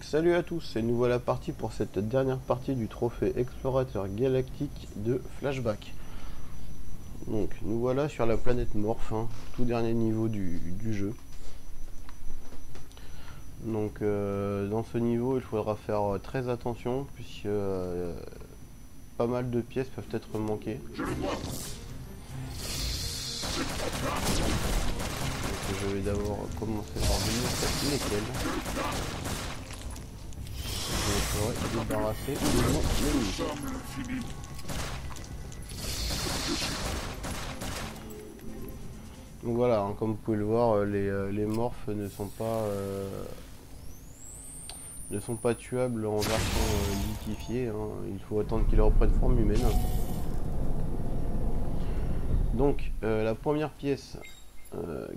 Salut à tous, et nous voilà partis pour cette dernière partie du trophée explorateur galactique de Flashback. Donc nous voilà sur la planète Morph, hein, tout dernier niveau du jeu. Donc dans ce niveau il faudra faire très attention puisque pas mal de pièces peuvent être manquées. Donc, je vais d'abord commencer par venir lesquelles. Je pourrais débarrasser de mon ennemi. Donc voilà, hein, comme vous pouvez le voir, les morphes ne sont pas tuables en version liquifiée, hein. Il faut attendre qu'ils reprennent forme humaine. Donc la première pièce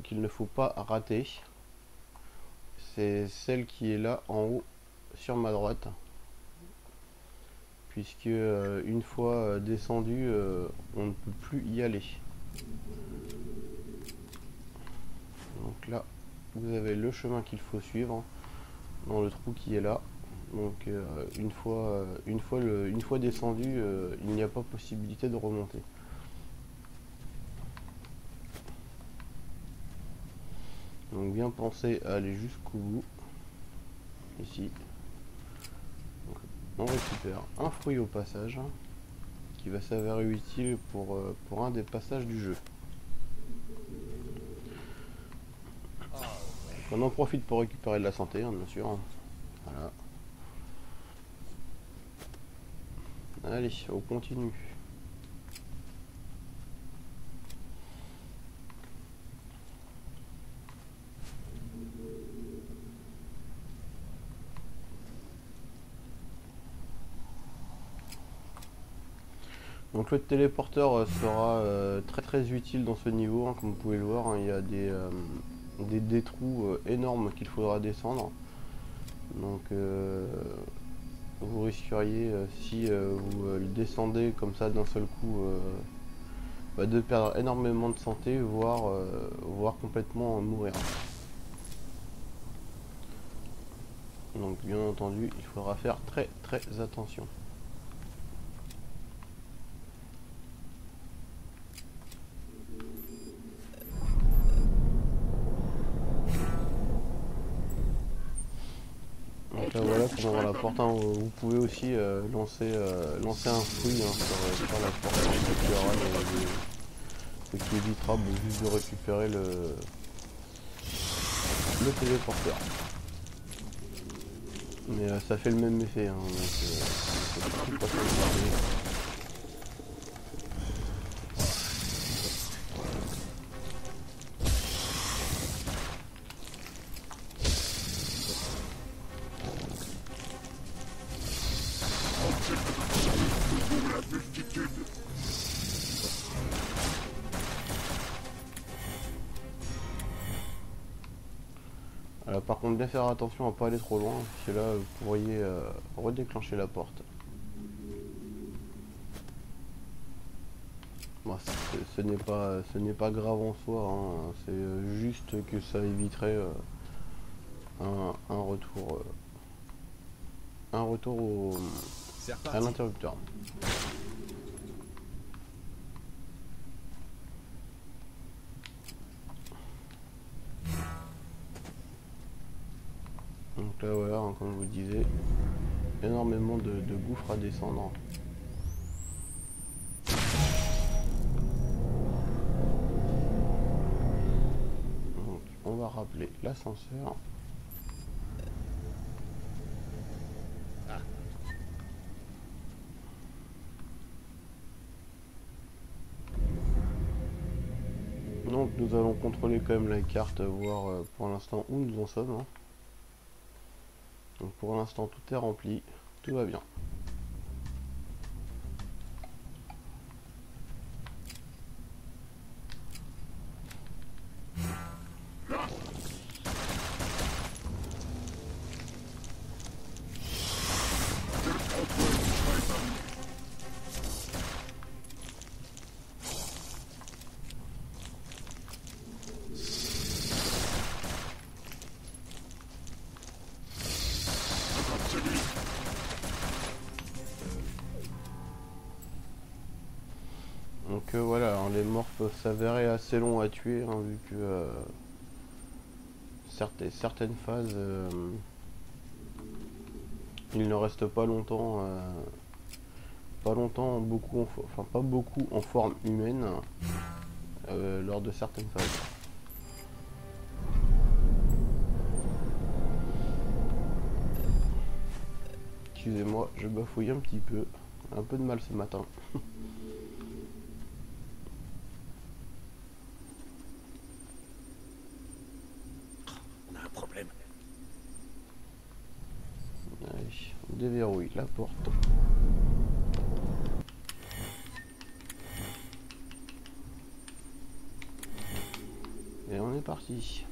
qu'il ne faut pas rater, c'est celle qui est là en haut sur ma droite. Puisque une fois descendu, on ne peut plus y aller. Donc là, vous avez le chemin qu'il faut suivre dans le trou qui est là. Donc une fois descendu, il n'y a pas possibilité de remonter. Donc bien penser à aller jusqu'au bout. Ici. Donc, on récupère un fruit au passage qui va s'avérer utile pour un des passages du jeu. On en profite pour récupérer de la santé, hein, bien sûr. Voilà. Allez, on continue. Donc le téléporteur sera très utile dans ce niveau, hein, comme vous pouvez le voir, hein, il y a des trous énormes qu'il faudra descendre. Donc vous risqueriez, si vous le descendez comme ça d'un seul coup, de perdre énormément de santé, voire complètement mourir. Donc bien entendu, il faudra faire très attention. Donc là voilà, pour ouvrir la porte, hein, vous pouvez aussi lancer un fruit, hein, sur la porte, ce qui évitera juste de récupérer le téléporteur. Mais ça fait le même effet, hein, donc faut surtout pas s'en garder. Alors, par contre, bien faire attention à pas aller trop loin, parce que là vous pourriez redéclencher la porte. Bon, ce n'est pas grave en soi, hein, c'est juste que ça éviterait un retour à l'interrupteur. Donc là voilà, hein, comme je vous disais, énormément de gouffres à descendre. Donc on va rappeler l'ascenseur. Donc nous allons contrôler quand même la carte, voir pour l'instant où nous en sommes, hein. Donc pour l'instant tout est rempli, tout va bien. Donc voilà, hein, les morts peuvent s'avérer assez longs à tuer, hein, vu que certaines phases, il ne reste pas longtemps, beaucoup, enfin pas beaucoup en forme humaine lors de certaines phases. Excusez-moi, je bafouille un petit peu de mal ce matin. On a un problème. Allez, on déverrouille la porte. Et on est parti.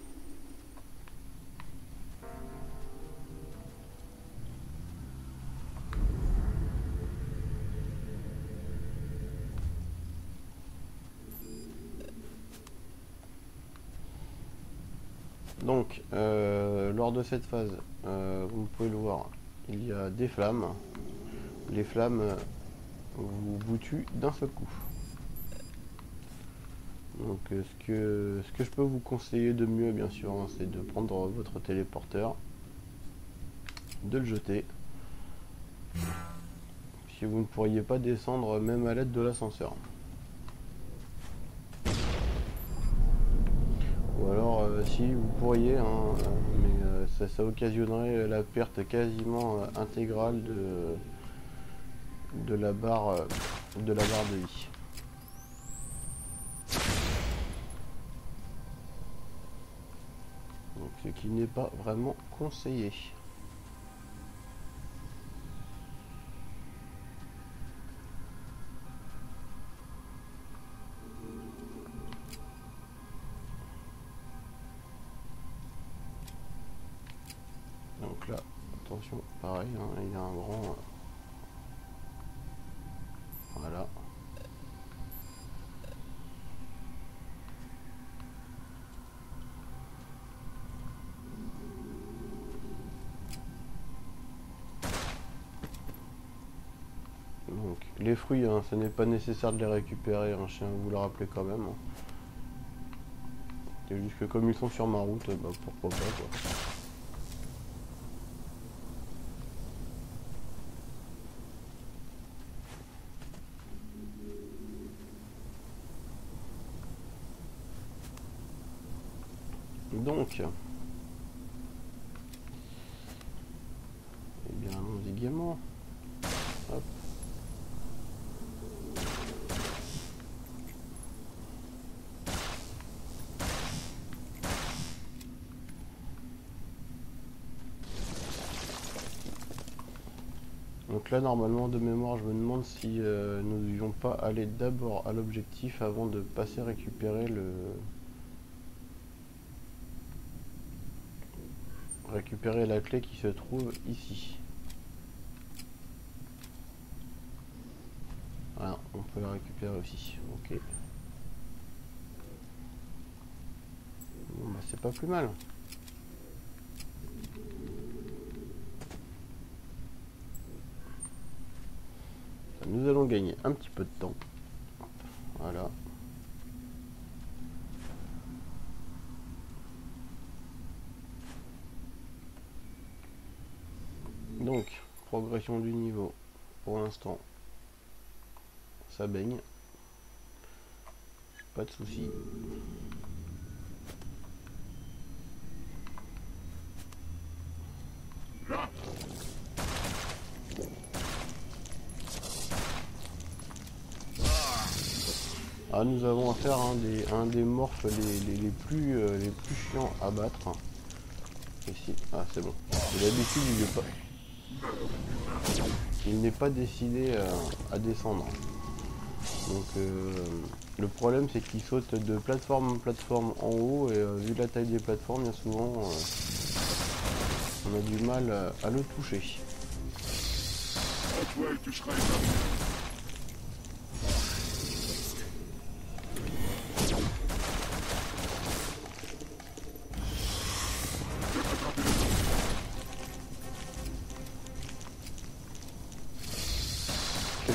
Donc, lors de cette phase, vous pouvez le voir, il y a des flammes. Les flammes vous tuent d'un seul coup. Donc, ce que je peux vous conseiller de mieux, bien sûr, hein, c'est de prendre votre téléporteur, de le jeter. Si vous ne pourriez pas descendre même à l'aide de l'ascenseur. Ou alors, si vous pourriez, hein, mais ça occasionnerait la perte quasiment intégrale de la barre de vie. Donc, ce qui n'est pas vraiment conseillé. Donc là, attention, pareil, hein, il y a un grand... voilà. Donc, les fruits, hein, ce n'est pas nécessaire de les récupérer, un chien vous le rappelez quand même. Hein. C'est juste que comme ils sont sur ma route, bah, pourquoi pas quoi. Donc, eh bien, allons-y gaiement. Hop. Donc là, normalement, de mémoire, je me demande si nous ne devions pas aller d'abord à l'objectif avant de passer récupérer la clé qui se trouve ici. Voilà, on peut la récupérer aussi. Ok. Bon, bah, c'est pas plus mal. Nous allons gagner un petit peu de temps. Voilà. Donc, progression du niveau. Pour l'instant, ça baigne. Pas de souci. Ah, nous avons affaire à un des morphes les plus chiants à battre. Ici. Ah, c'est bon. D'habitude, il n'est pas décidé à descendre. Donc, le problème, c'est qu'il saute de plateforme en plateforme en haut. Et vu la taille des plateformes, bien souvent, on a du mal à le toucher.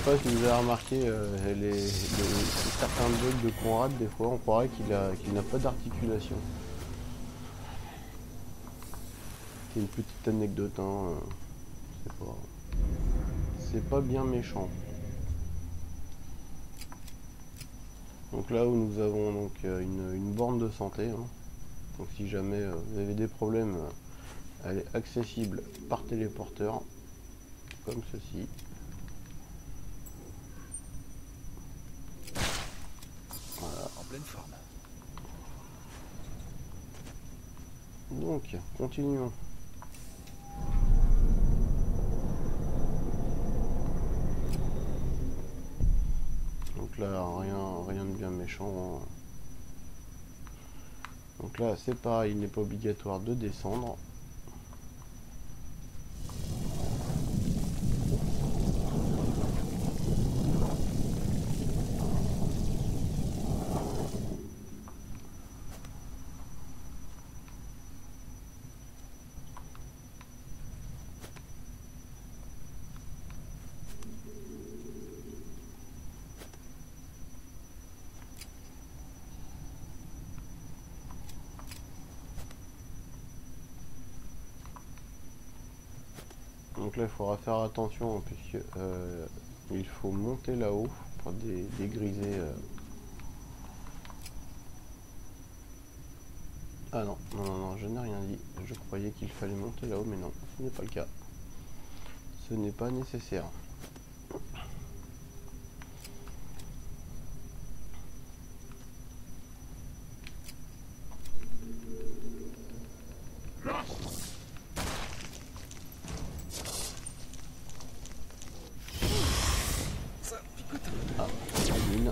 pas si vous avez remarqué certains bugs de Conrad, des fois on croirait qu'il n'a pas d'articulation. C'est une petite anecdote, hein. C'est pas bien méchant. Donc là où nous avons donc une borne de santé, hein. Donc si jamais vous avez des problèmes, elle est accessible par téléporteur, comme ceci. Voilà. En pleine forme. Donc, continuons. Donc là, rien de bien méchant, hein. Donc là, c'est pareil, il n'est pas obligatoire de descendre. Donc là, il faudra faire attention puisque il faut monter là-haut pour dégriser. Ah non, non, je n'ai rien dit. Je croyais qu'il fallait monter là-haut, mais non, ce n'est pas le cas. Ce n'est pas nécessaire. Ah, une.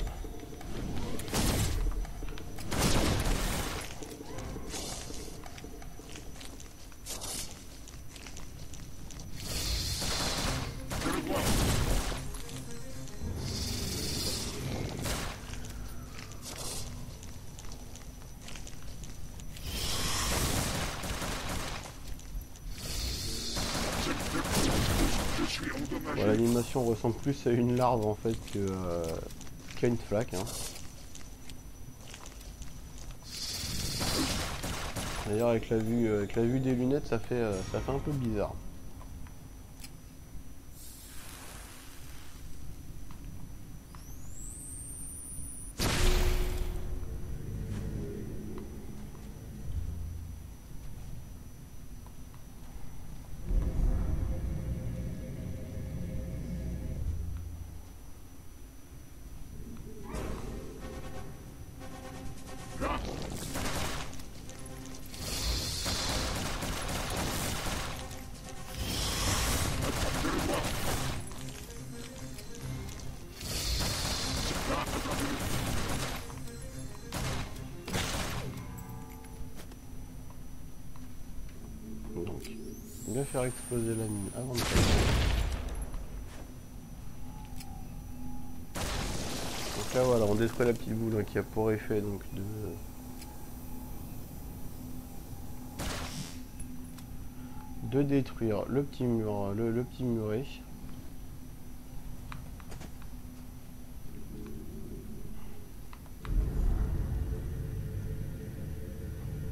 Bon, l'animation ressemble plus à une larve en fait qu'à une flaque, hein. D'ailleurs avec la vue des lunettes ça fait un peu bizarre. Donc, bien faire exploser la mine avant de passer. Donc là voilà, on détruit la petite boule, hein, qui a pour effet donc de détruire le petit mur, le petit muret.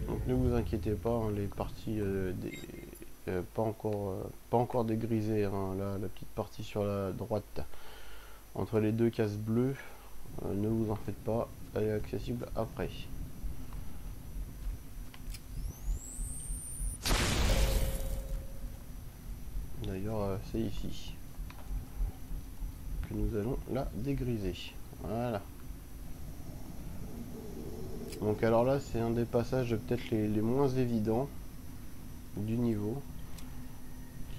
Donc ne vous inquiétez pas, hein, les parties pas encore dégrisées, hein. Là, la petite partie sur la droite entre les deux cases bleues, ne vous en faites pas, elle est accessible après. D'ailleurs c'est ici que nous allons la dégriser. Voilà. Donc alors là c'est un des passages peut-être les moins évidents du niveau.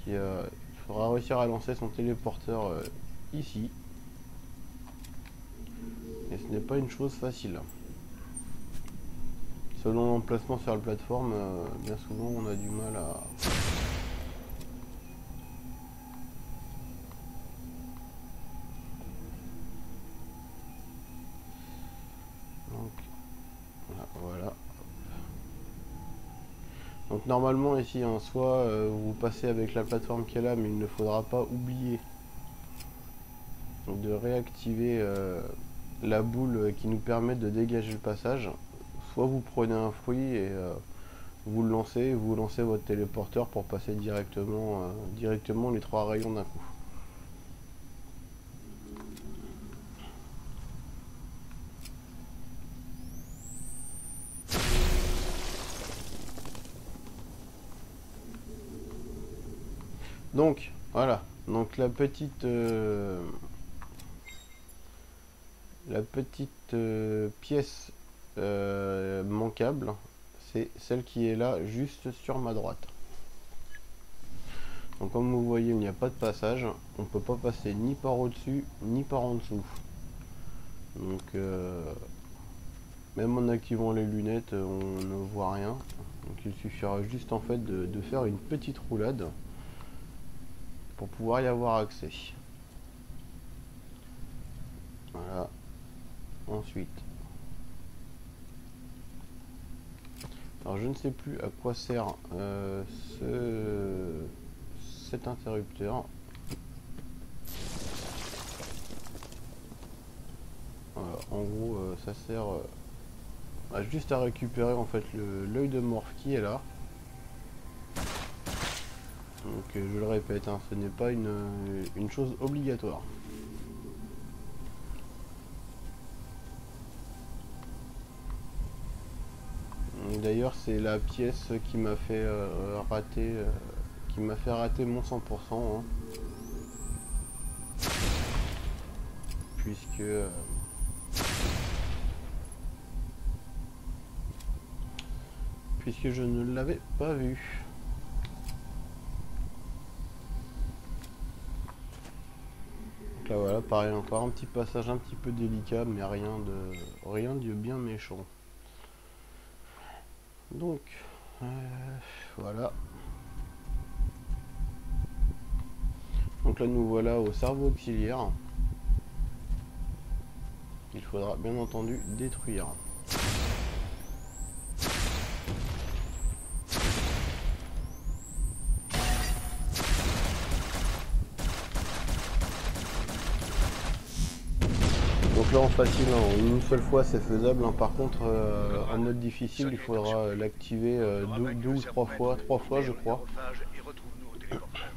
Il faudra réussir à lancer son téléporteur ici. Et ce n'est pas une chose facile. Selon l'emplacement sur la plateforme, bien souvent on a du mal à... Donc, voilà. Donc normalement ici, hein, soit vous passez avec la plateforme qui est là, mais il ne faudra pas oublier de réactiver la boule qui nous permet de dégager le passage. Soit vous prenez un fruit et vous lancez votre téléporteur pour passer directement les 3 rayons d'un coup. Donc voilà, donc la petite pièce manquable, c'est celle qui est là juste sur ma droite. Donc comme vous voyez, il n'y a pas de passage, on peut pas passer ni par au-dessus ni par en dessous. Donc même en activant les lunettes, on ne voit rien. Donc il suffira juste en fait de faire une petite roulade pour pouvoir y avoir accès. Voilà. Ensuite, alors je ne sais plus à quoi sert cet interrupteur. Voilà, en gros, ça sert juste à récupérer en fait l'œil de morph qui est là. Donc je le répète, hein, ce n'est pas une chose obligatoire. D'ailleurs, c'est la pièce qui m'a fait rater mon 100%, hein, puisque je ne l'avais pas vu. Donc là voilà, pareil, encore un petit passage un petit peu délicat, mais rien de bien méchant. Donc voilà. Donc là nous voilà au cerveau auxiliaire. Il faudra bien entendu détruire. Donc là en facile, hein, une seule fois c'est faisable, hein. Par contre en mode difficile il faudra l'activer deux ou trois fois je crois.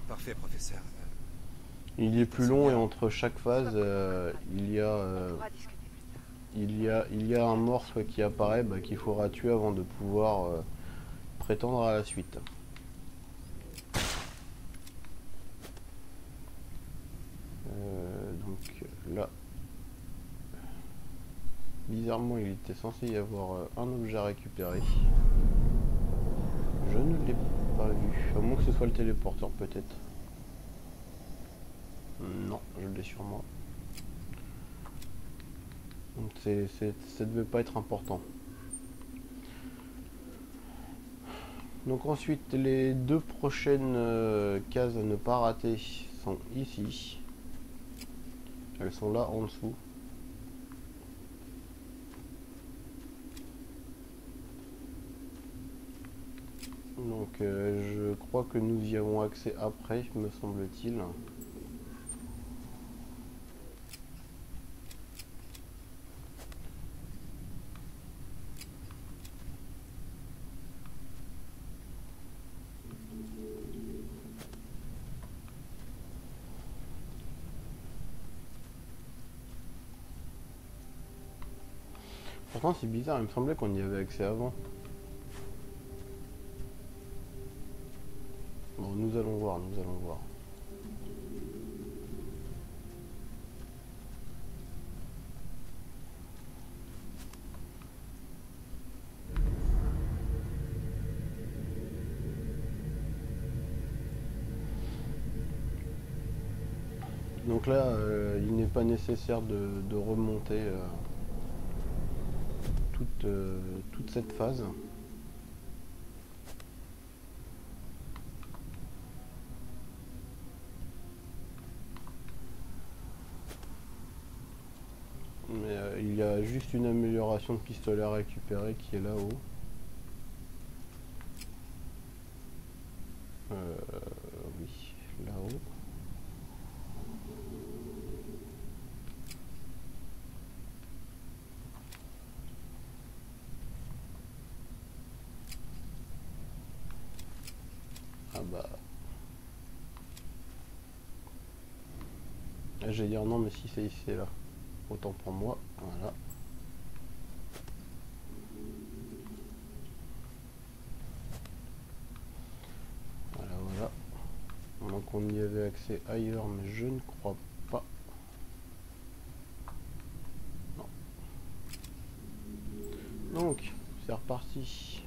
Parfait, professeur. Il est plus long et entre chaque phase il y a un morph qui apparaît qu'il faudra tuer avant de pouvoir prétendre à la suite. Donc là, bizarrement il était censé y avoir un objet à récupérer. Je ne l'ai pas vu, à moins que ce soit le téléporteur peut-être. Non, je l'ai sur moi. Donc ça devait pas être important. Donc ensuite, les 2 prochaines cases à ne pas rater sont ici. Elles sont là en dessous. Donc je crois que nous y avons accès après, me semble-t-il. Pourtant c'est bizarre, il me semblait qu'on y avait accès avant. Bon, nous allons voir. Donc là, il n'est pas nécessaire de remonter toute cette phase. Mais il y a juste une amélioration de pistolet à récupérer qui est là-haut. Oui, là-haut. bah... J'allais dire non, mais si c'est ici, là. Autant pour moi, voilà. Voilà. Donc on y avait accès ailleurs, mais je ne crois pas. Non. Donc, c'est reparti.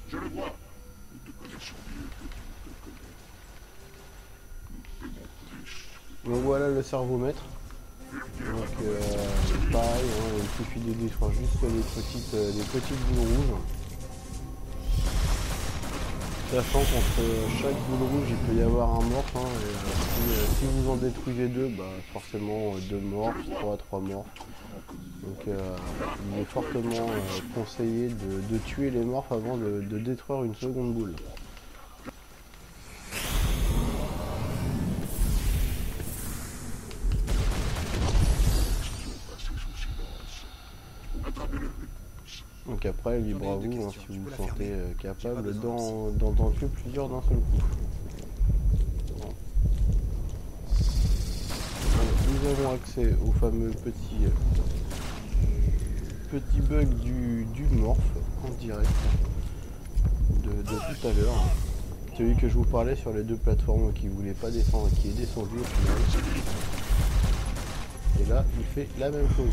Je le vois. Nous te connaissons mieux que tu te connais. Nous t'aimons plus. Donc voilà le servomètre. Donc pareil, hein, il suffit de détruire juste les petites boules rouges. Sachant qu'entre chaque boule rouge il peut y avoir un morph, hein, et, si vous en détruisez deux, bah forcément deux morphs, trois morphs. Donc il est fortement conseillé de tuer les morphs avant de détruire une seconde boule. Donc après, libre à vous, hein, si vous vous sentez capable d'en tuer plusieurs d'un seul coup. Bon. Nous avons accès au fameux petit bug du morph en direct de tout à l'heure. Celui que je vous parlais sur les deux plateformes qui voulait pas descendre, qui est descendu au final. Et là, il fait la même chose.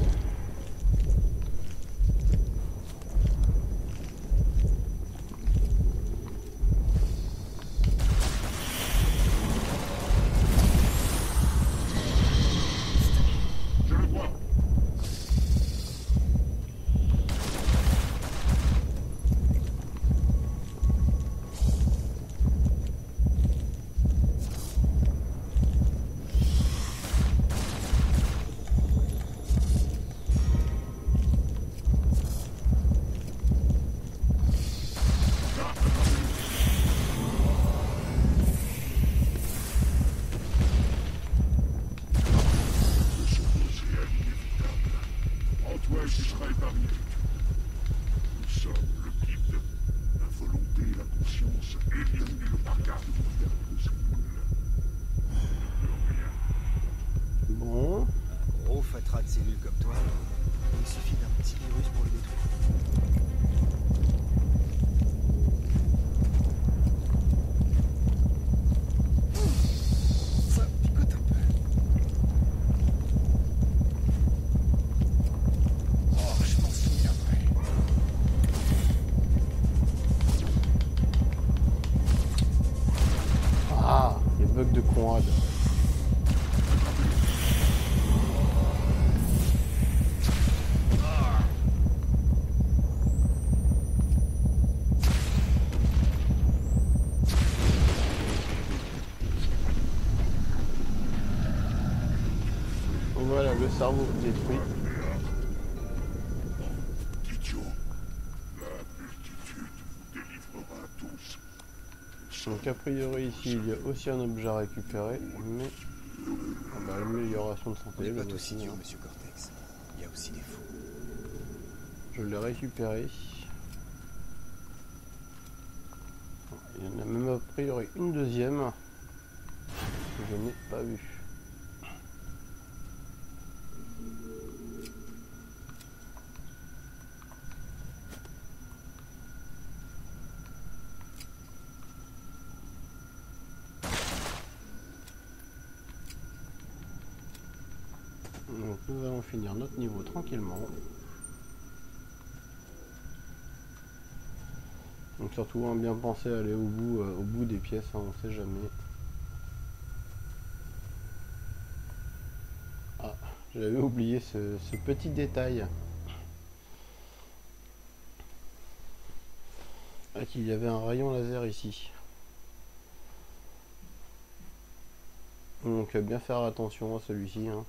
Bon. Un gros fatras de cellules comme toi, il suffit d'un petit virus pour le détruire. Ça picote un peu. Oh, je m'en souviendrai. Ah, les bugs de Conrad. Voilà le cerveau détruit. Donc a priori ici il y a aussi un objet à récupérer, mais amélioration de santé. On n'est pas le tous voici, idiots, hein. monsieur Cortex. Il y a aussi des fous. Je l'ai récupéré. Il y en a même a priori une deuxième que je n'ai pas vue. Donc nous allons finir notre niveau tranquillement. Donc surtout hein, bien penser à aller au bout des pièces, hein, on sait jamais. Ah, j'avais oublié ce petit détail. Ah, qu'il y avait un rayon laser ici. Donc bien faire attention à celui-ci, hein.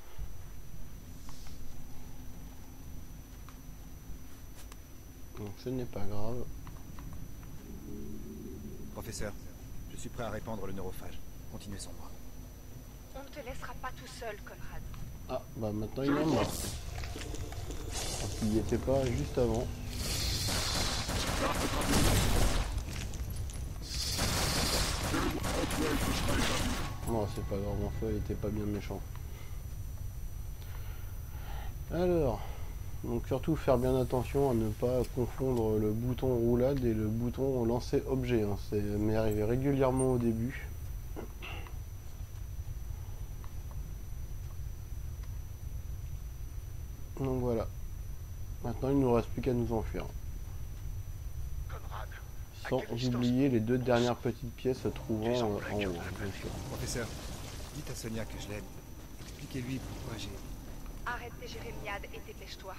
ce n'est pas grave. Professeur, je suis prêt à répandre le neurophage. Continuez sans moi. On ne te laissera pas tout seul, Conrad. Ah, bah maintenant il est mort. Parce qu'il n'y était pas juste avant. Non, c'est pas grave, mon feu, il était pas bien méchant. Alors, donc surtout faire bien attention à ne pas confondre le bouton roulade et le bouton lancer objet. Hein. C'est m'est arrivé régulièrement au début. Donc voilà. Maintenant, il ne nous reste plus qu'à nous enfuir. Conrad, à Sans quelle distance oublier les deux dernières petites pièces se trouvant Tu es en en plein haut, cœur de la bien planète. sûr. Professeur, dites à Sonia que je l'aide. Expliquez-lui pourquoi j'ai... Arrête tes jérémiades et dépêche-toi.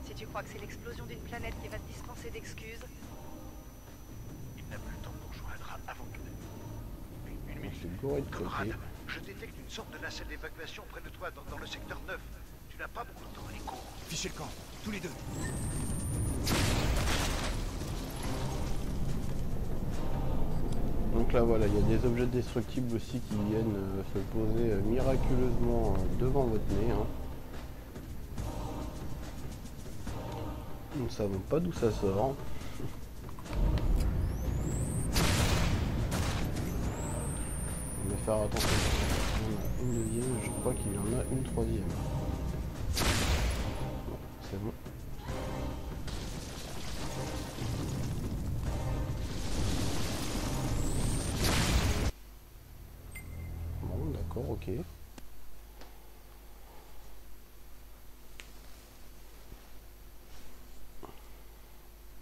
Si tu crois que c'est l'explosion d'une planète qui va te dispenser d'excuses, Il n'a plus le temps pour joindre avant que... Une On minute. s'est gouré de Conrad, côté. je détecte une sorte de nacelle d'évacuation près de toi dans le secteur 9. Tu n'as pas beaucoup de temps, allez, cours. Fichez le camp, tous les deux. Donc là voilà, il y a des objets destructibles aussi qui viennent se poser miraculeusement devant votre nez. Hein. Nous ne savons pas d'où ça sort. Mais faire attention. Il y en a une deuxième, je crois qu'il y en a une troisième. Bon, c'est bon. Bon, d'accord, ok.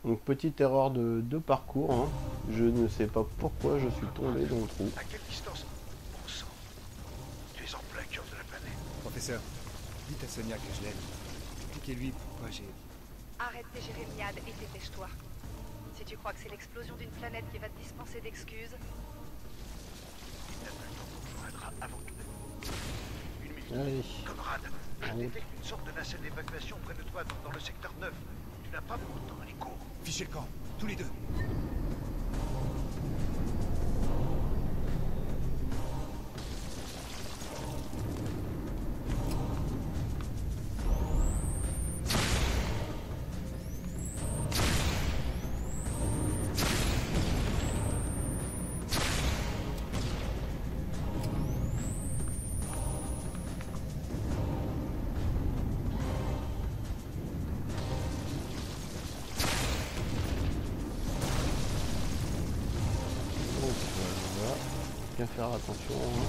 Donc petite erreur de parcours, hein. Je ne sais pas pourquoi je suis tombé dans le trou. À quelle distance? Bon sang. Tu es en plein cœur de la planète. Professeur, dites à Sonia que je l'aide. Expliquez-lui pourquoi j'ai... arrête tes jérémiades et dépêche-toi. Si tu crois que c'est l'explosion d'une planète qui va te dispenser d'excuses, Il n'a plus le temps pour joindre avant que... Une minute. Allez. Conrad, je Allez. détecte une sorte de nacelle d'évacuation près de toi dans le secteur 9. Tu n'as pas beaucoup de temps, allez, cours. Fichez le camp, tous les deux. Donc voilà, bien faire attention. Hein.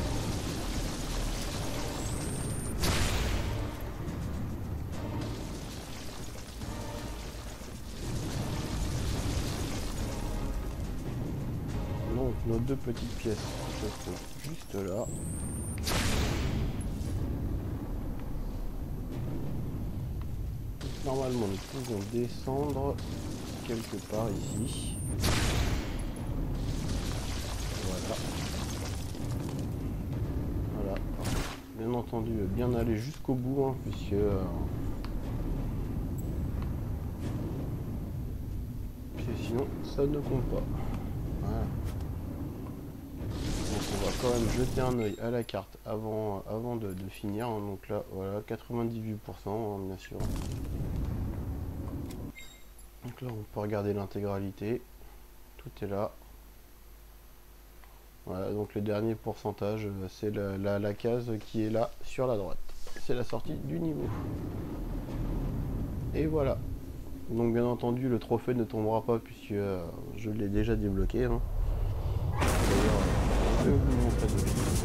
Donc nos deux petites pièces se trouvent juste là. Donc, normalement nous pouvons descendre quelque part ici. Voilà. Voilà. Bien entendu, bien aller jusqu'au bout, hein, puisque sinon ça ne compte pas. Voilà. Donc on va quand même jeter un œil à la carte avant de finir. Hein. Donc là, voilà, 98%, hein, bien sûr. Donc là, on peut regarder l'intégralité. Tout est là. Voilà, donc le dernier pourcentage, c'est la case qui est là sur la droite. C'est la sortie du niveau. Et voilà. Donc bien entendu, le trophée ne tombera pas puisque je l'ai déjà débloqué. Hein. D'ailleurs, je vais vous le montrer de suite.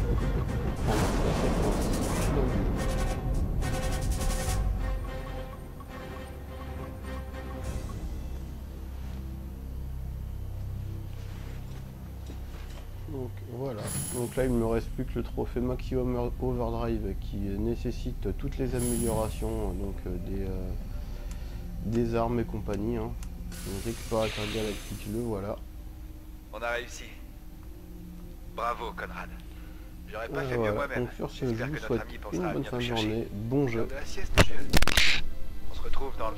Pendant la séquence dans le jeu. Donc voilà, donc là il me reste plus que le trophée Maximum Overdrive qui nécessite toutes les améliorations donc des armes et compagnie. Hein. Donc récupérateur galactique, le voilà. On a réussi. Bravo, Conrad. J'aurais pas fait mieux Voilà. moi-même. Donc sur ce, je J'espère vous que notre souhaite ami une pensera à bonne venir fin de nous chercher. journée, bon jeu. L'heure de la sieste, monsieur. On se retrouve dans le...